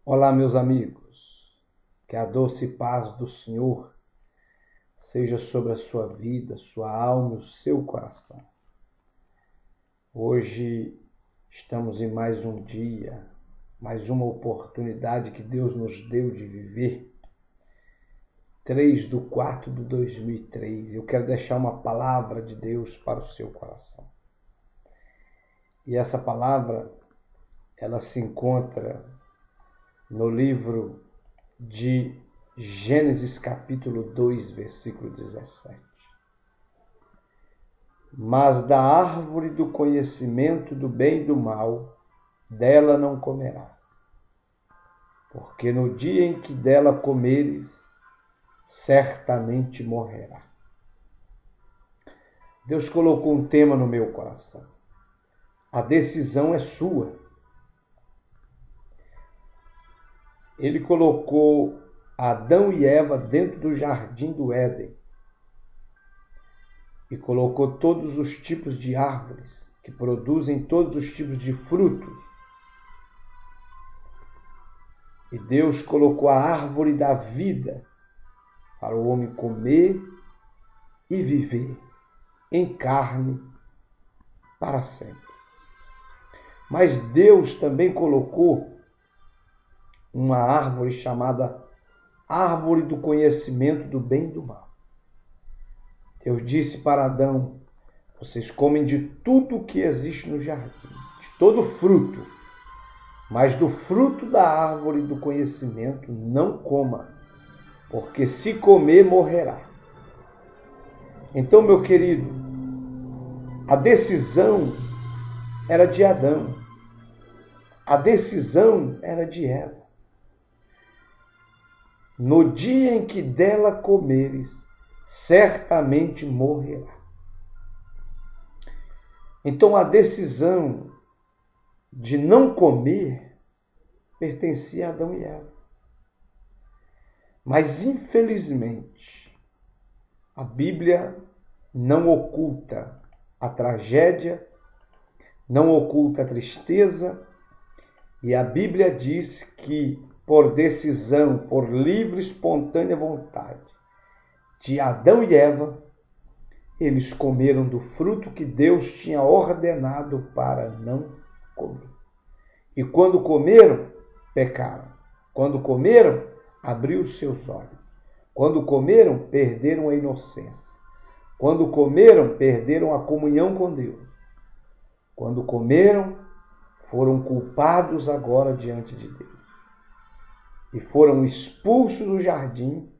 Olá, meus amigos, que a doce paz do Senhor seja sobre a sua vida, sua alma e o seu coração. Hoje estamos em mais um dia, mais uma oportunidade que Deus nos deu de viver. 3/4/2003. Eu quero deixar uma palavra de Deus para o seu coração. E essa palavra, ela se encontra no livro de Gênesis capítulo 2, versículo 17. Mas da árvore do conhecimento do bem e do mal, dela não comerás, porque no dia em que dela comeres, certamente morrerá. Deus colocou um tema no meu coração. A decisão é sua. Ele colocou Adão e Eva dentro do jardim do Éden e colocou todos os tipos de árvores que produzem todos os tipos de frutos. E Deus colocou a árvore da vida para o homem comer e viver em carne para sempre. Mas Deus também colocou uma árvore chamada árvore do conhecimento do bem e do mal. Deus disse para Adão: vocês comem de tudo que existe no jardim, de todo fruto, mas do fruto da árvore do conhecimento não coma, porque se comer, morrerá. Então, meu querido, a decisão era de Adão, a decisão era de Eva. No dia em que dela comeres, certamente morrerá. Então a decisão de não comer pertencia a Adão e Eva. Mas infelizmente, a Bíblia não oculta a tragédia, não oculta a tristeza, e a Bíblia diz que por decisão, por livre e espontânea vontade de Adão e Eva, eles comeram do fruto que Deus tinha ordenado para não comer. E quando comeram, pecaram. Quando comeram, abriu os seus olhos. Quando comeram, perderam a inocência. Quando comeram, perderam a comunhão com Deus. Quando comeram, foram culpados agora diante de Deus. E foram expulsos do jardim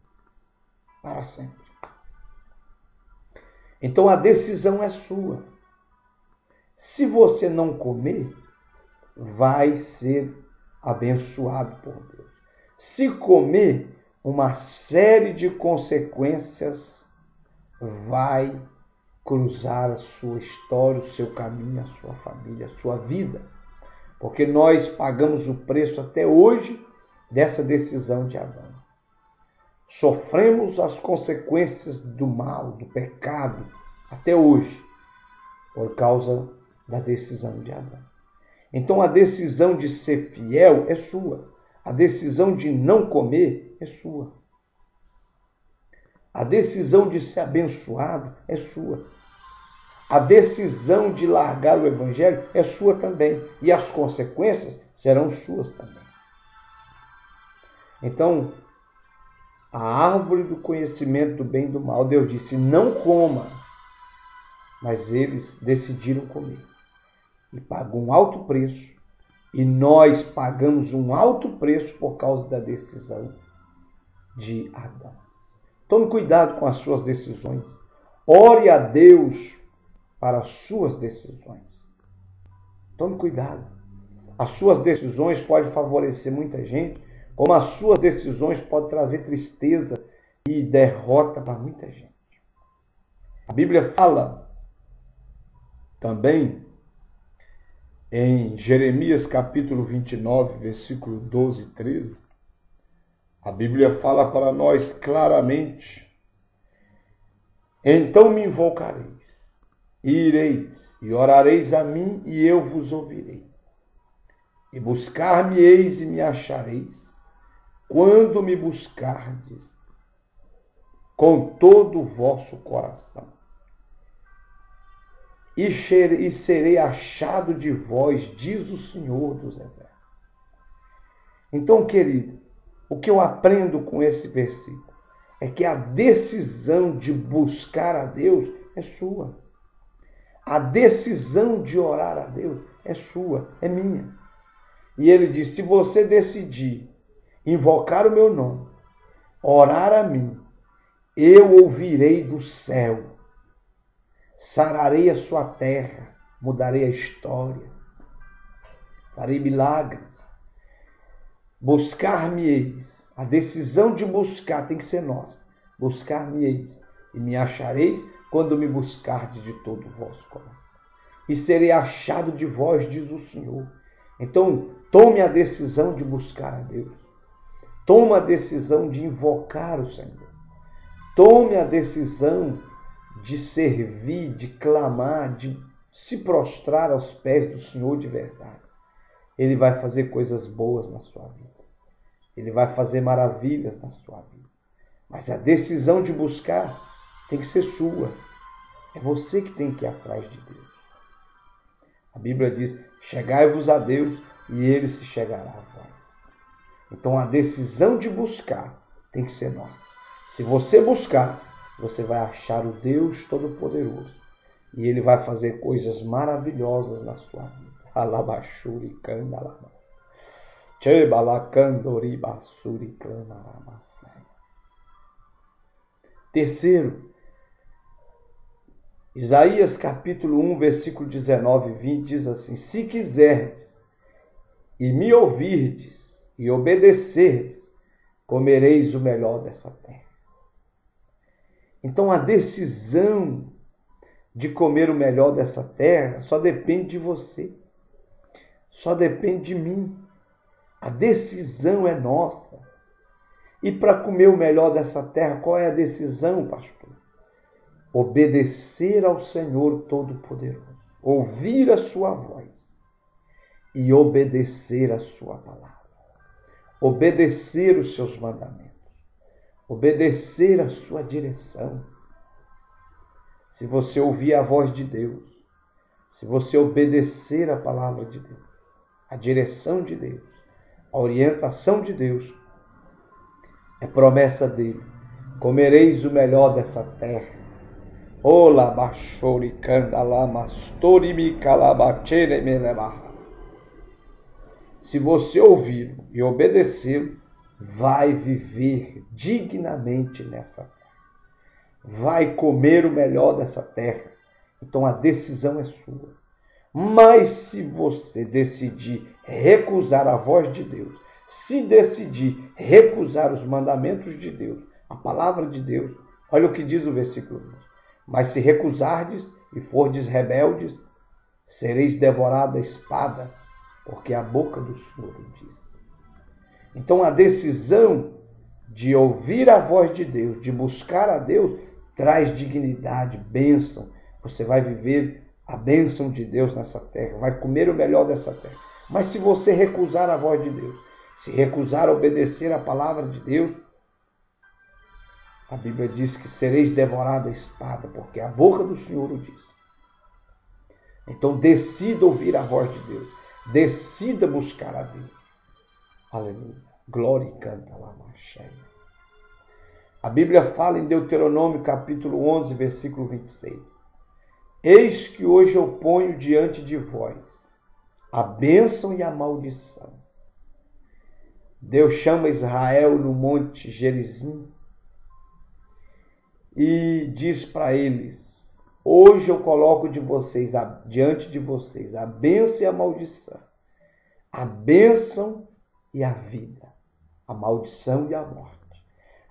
para sempre. Então a decisão é sua. Se você não comer, vai ser abençoado por Deus. Se comer, uma série de consequências vai cruzar a sua história, o seu caminho, a sua família, a sua vida. Porque nós pagamos o preço até hoje dessa decisão de Adão. Sofremos as consequências do mal, do pecado, até hoje, por causa da decisão de Adão. Então a decisão de ser fiel é sua. A decisão de não comer é sua. A decisão de ser abençoado é sua. A decisão de largar o evangelho é sua também. E as consequências serão suas também. Então, a árvore do conhecimento do bem e do mal, Deus disse, não coma. Mas eles decidiram comer. E pagou um alto preço. E nós pagamos um alto preço por causa da decisão de Adão. Tome cuidado com as suas decisões. Ore a Deus para as suas decisões. Tome cuidado. As suas decisões podem favorecer muita gente, como as suas decisões podem trazer tristeza e derrota para muita gente. A Bíblia fala também em Jeremias capítulo 29, versículo 12 e 13. A Bíblia fala para nós claramente: então me invocareis, e ireis, e orareis a mim, e eu vos ouvirei. E buscar-me-eis e me achareis, quando me buscardes com todo o vosso coração. E serei achado de vós, diz o Senhor dos Exércitos. Então, querido, o que eu aprendo com esse versículo é que a decisão de buscar a Deus é sua. A decisão de orar a Deus é sua, é minha. E ele diz, se você decidir invocar o meu nome, orar a mim, eu ouvirei do céu, sararei a sua terra, mudarei a história, farei milagres. Buscar-me-eis. A decisão de buscar tem que ser nossa. Buscar-me-eis e me achareis quando me buscardes de todo o vosso coração. E serei achado de vós, diz o Senhor. Então, tome a decisão de buscar a Deus. Tome a decisão de invocar o Senhor. Tome a decisão de servir, de clamar, de se prostrar aos pés do Senhor de verdade. Ele vai fazer coisas boas na sua vida. Ele vai fazer maravilhas na sua vida. Mas a decisão de buscar tem que ser sua. É você que tem que ir atrás de Deus. A Bíblia diz, chegai-vos a Deus e Ele se chegará a vós. Então a decisão de buscar tem que ser nossa. Se você buscar, você vai achar o Deus Todo-Poderoso. E Ele vai fazer coisas maravilhosas na sua vida. Alabashuri kandalama. Chebalakandori basuri klamaramasai. Terceiro, Isaías capítulo 1, versículo 19 e 20 diz assim, se quiserdes e me ouvirdes e obedecerdes, comereis o melhor dessa terra. Então a decisão de comer o melhor dessa terra só depende de você. Só depende de mim. A decisão é nossa. E para comer o melhor dessa terra, qual é a decisão, pastor? Obedecer ao Senhor Todo-Poderoso. Ouvir a sua voz. E obedecer a sua palavra. Obedecer os seus mandamentos. Obedecer a sua direção. Se você ouvir a voz de Deus, se você obedecer a palavra de Deus, a direção de Deus, a orientação de Deus, é promessa dele. Comereis o melhor dessa terra. Ola bachori kandala mastori mi calabachere melebahas. Se você ouvi-lo e obedecê-lo, vai viver dignamente nessa terra. Vai comer o melhor dessa terra. Então a decisão é sua. Mas se você decidir recusar a voz de Deus, se decidir recusar os mandamentos de Deus, a palavra de Deus, olha o que diz o versículo 20. Mas se recusardes e fordes rebeldes, sereis devorados à espada, porque a boca do Senhor diz. Então a decisão de ouvir a voz de Deus, de buscar a Deus, traz dignidade, bênção. Você vai viver a bênção de Deus nessa terra, vai comer o melhor dessa terra. Mas se você recusar a voz de Deus, se recusar a obedecer a palavra de Deus, a Bíblia diz que sereis devorados à espada, porque a boca do Senhor o diz. Então decida ouvir a voz de Deus, decida buscar a Deus. Aleluia. Glória e canta lá, Macheia. A Bíblia fala em Deuteronômio capítulo 11, versículo 26. Eis que hoje eu ponho diante de vós a bênção e a maldição. Deus chama Israel no monte Gerizim e diz para eles, hoje eu coloco diante de vocês a bênção e a maldição. A bênção e a vida. A maldição e a morte.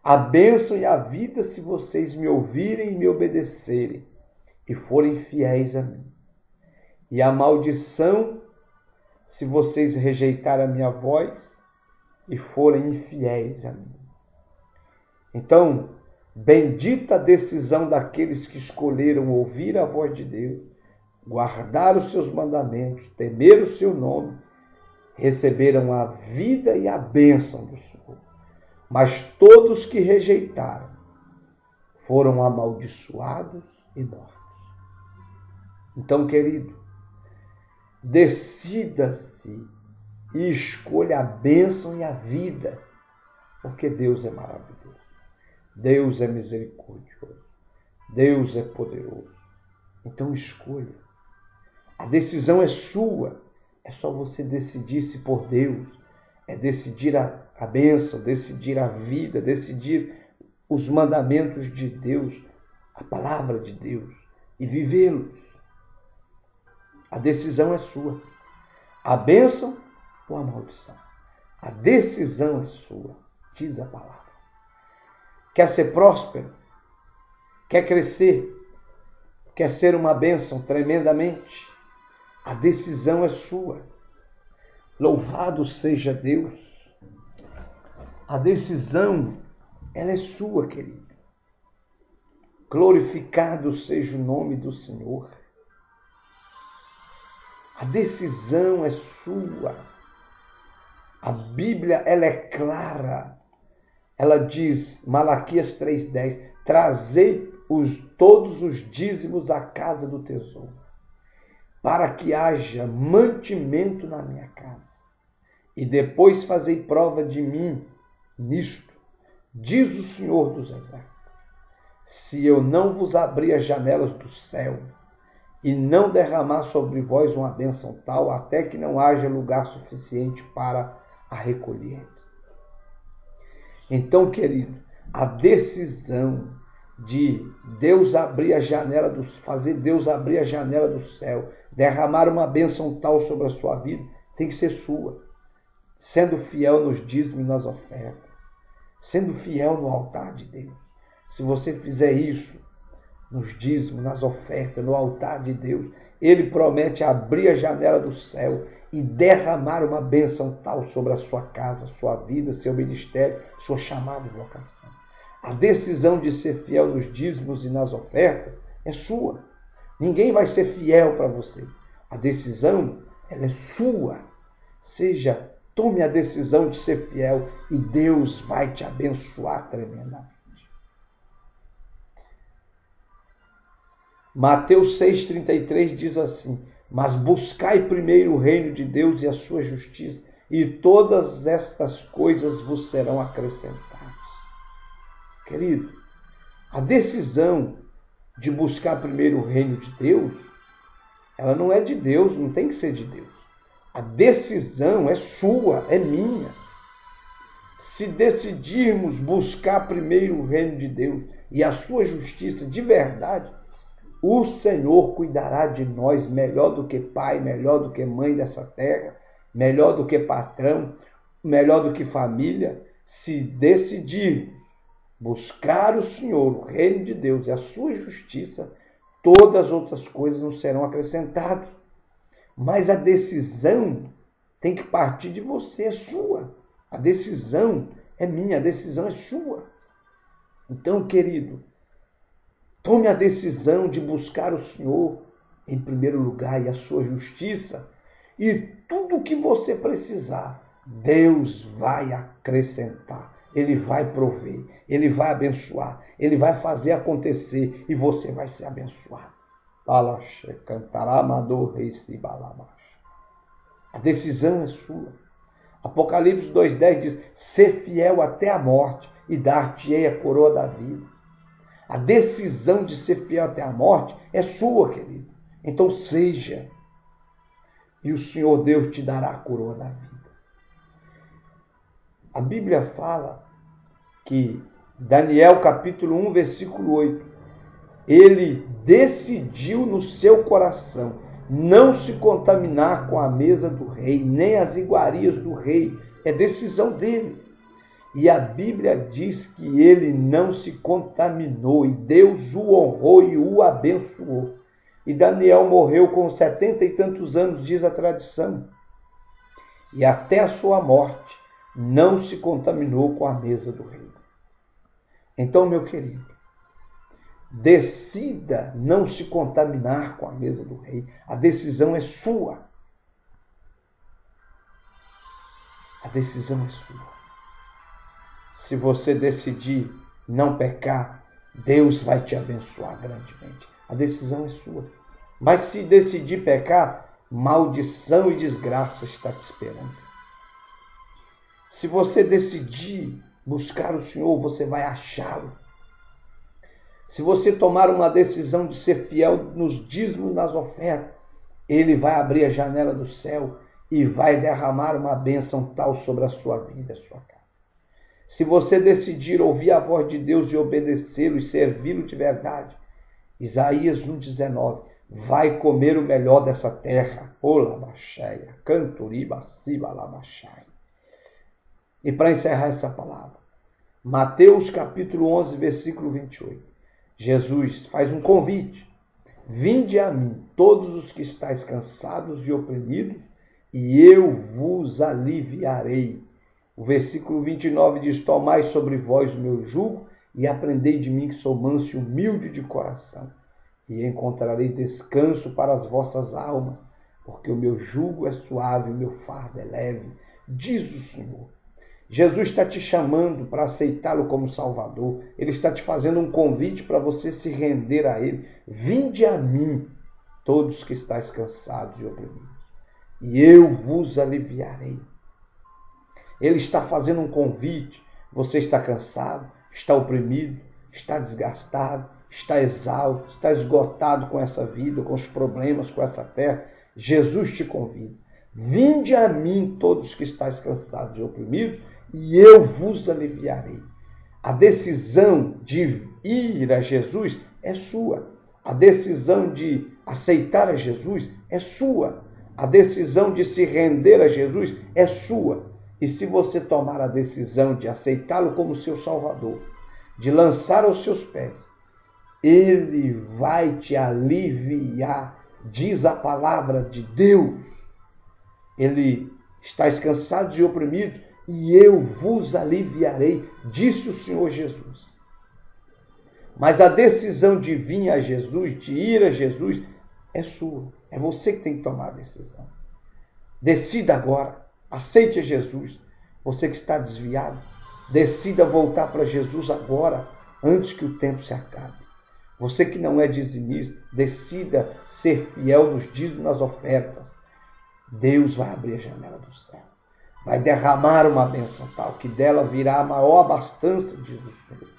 A bênção e a vida se vocês me ouvirem e me obedecerem e forem fiéis a mim. E a maldição se vocês rejeitarem a minha voz e forem infiéis a mim. Então, bendita a decisão daqueles que escolheram ouvir a voz de Deus, guardar os seus mandamentos, temer o seu nome receberam a vida e a bênção do Senhor. Mas todos que rejeitaram foram amaldiçoados e mortos. Então, querido, decida-se e escolha a bênção e a vida, porque Deus é maravilhoso, Deus é misericordioso, Deus é poderoso. Então escolha. A decisão é sua, é só você decidir-se por Deus, é decidir a bênção, decidir a vida, decidir os mandamentos de Deus, a palavra de Deus, e vivê-los. A decisão é sua. A bênção ou a maldição. A decisão é sua, diz a palavra. Quer ser próspero? Quer crescer? Quer ser uma bênção tremendamente? A decisão é sua. Louvado seja Deus. A decisão, ela é sua, querido. Glorificado seja o nome do Senhor. A decisão é sua. A Bíblia, ela é clara. Ela diz, Malaquias 3,10, trazei todos os dízimos à casa do tesouro, para que haja mantimento na minha casa. E depois fazei prova de mim nisto, diz o Senhor dos Exércitos, se eu não vos abrir as janelas do céu e não derramar sobre vós uma bênção tal, até que não haja lugar suficiente para a recolher. Então, querido, a decisão de Deus abrir a janela fazer Deus abrir a janela do céu, derramar uma bênção tal sobre a sua vida, tem que ser sua. Sendo fiel nos dízimos e nas ofertas, sendo fiel no altar de Deus. Se você fizer isso, nos dízimos, nas ofertas, no altar de Deus, Ele promete abrir a janela do céu e derramar uma bênção tal sobre a sua casa, sua vida, seu ministério, sua chamada e vocação. A decisão de ser fiel nos dízimos e nas ofertas é sua. Ninguém vai ser fiel para você. A decisão, ela é sua. Tome a decisão de ser fiel e Deus vai te abençoar tremendamente. Mateus 6,33 diz assim, mas buscai primeiro o reino de Deus e a sua justiça, e todas estas coisas vos serão acrescentadas. Querido, a decisão de buscar primeiro o reino de Deus, ela não é de Deus, não tem que ser de Deus. A decisão é sua, é minha. Se decidirmos buscar primeiro o reino de Deus e a sua justiça de verdade, o Senhor cuidará de nós melhor do que pai, melhor do que mãe dessa terra, melhor do que patrão, melhor do que família. Se decidirmos buscar o Senhor, o reino de Deus e a sua justiça, todas as outras coisas nos serão acrescentadas. Mas a decisão tem que partir de você, é sua. A decisão é minha, a decisão é sua. Então, querido, tome a decisão de buscar o Senhor em primeiro lugar e a sua justiça, e tudo o que você precisar, Deus vai acrescentar. Ele vai prover, Ele vai abençoar, Ele vai fazer acontecer e você vai ser abençoado. A decisão é sua. Apocalipse 2,10 diz, ser fiel até a morte e dar-te-ei a coroa da vida. A decisão de ser fiel até a morte é sua, querido. Então seja. E o Senhor Deus te dará a coroa da vida. A Bíblia fala que Daniel capítulo 1, versículo 8, ele decidiu no seu coração não se contaminar com a mesa do rei, nem as iguarias do rei. É decisão dele. E a Bíblia diz que ele não se contaminou e Deus o honrou e o abençoou. E Daniel morreu com 70 e tantos anos, diz a tradição. E até a sua morte não se contaminou com a mesa do rei. Então, meu querido, decida não se contaminar com a mesa do rei. A decisão é sua. A decisão é sua. Se você decidir não pecar, Deus vai te abençoar grandemente. A decisão é sua. Mas se decidir pecar, maldição e desgraça está te esperando. Se você decidir buscar o Senhor, você vai achá-lo. Se você tomar uma decisão de ser fiel nos dízimos, nas ofertas, Ele vai abrir a janela do céu e vai derramar uma bênção tal sobre a sua vida, a sua casa. Se você decidir ouvir a voz de Deus e obedecê-lo e servi-lo de verdade, Isaías 1,19, vai comer o melhor dessa terra. Olabaxaia, canturiba, sibalabachai. E para encerrar essa palavra, Mateus capítulo 11, versículo 28. Jesus faz um convite. Vinde a mim, todos os que estáis cansados e oprimidos, e eu vos aliviarei. O versículo 29 diz, tomai sobre vós o meu jugo e aprendei de mim que sou manso e humilde de coração. E encontrareis descanso para as vossas almas, porque o meu jugo é suave, o meu fardo é leve, diz o Senhor. Jesus está te chamando para aceitá-lo como Salvador. Ele está te fazendo um convite para você se render a Ele. Vinde a mim, todos que estáis cansados e oprimidos, e eu vos aliviarei. Ele está fazendo um convite. Você está cansado, está oprimido, está desgastado, está exausto, está esgotado com essa vida, com os problemas, com essa terra. Jesus te convida. Vinde a mim, todos que estáis cansados e oprimidos, e eu vos aliviarei. A decisão de ir a Jesus é sua. A decisão de aceitar a Jesus é sua. A decisão de se render a Jesus é sua. E se você tomar a decisão de aceitá-lo como seu Salvador, de lançar aos seus pés, Ele vai te aliviar, diz a palavra de Deus. Ele está cansados e oprimidos, e eu vos aliviarei, disse o Senhor Jesus. Mas a decisão de vir a Jesus, de ir a Jesus, é sua. É você que tem que tomar a decisão. Decida agora, aceite a Jesus. Você que está desviado, decida voltar para Jesus agora, antes que o tempo se acabe. Você que não é dizimista, decida ser fiel nos dízimos, nas ofertas. Deus vai abrir a janela do céu. Vai derramar uma bênção tal, que dela virá a maior abastança, diz o Senhor.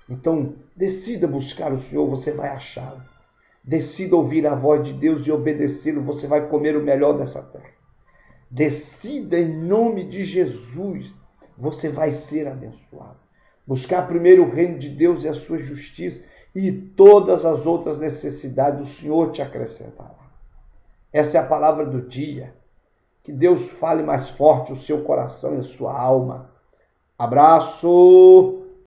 Então, decida buscar o Senhor, você vai achá-lo. Decida ouvir a voz de Deus e obedecê-lo, você vai comer o melhor dessa terra. Decida em nome de Jesus, você vai ser abençoado. Buscar primeiro o reino de Deus e a sua justiça, e todas as outras necessidades o Senhor te acrescentará. Essa é a palavra do dia. Que Deus fale mais forte o seu coração e a sua alma. Abraço!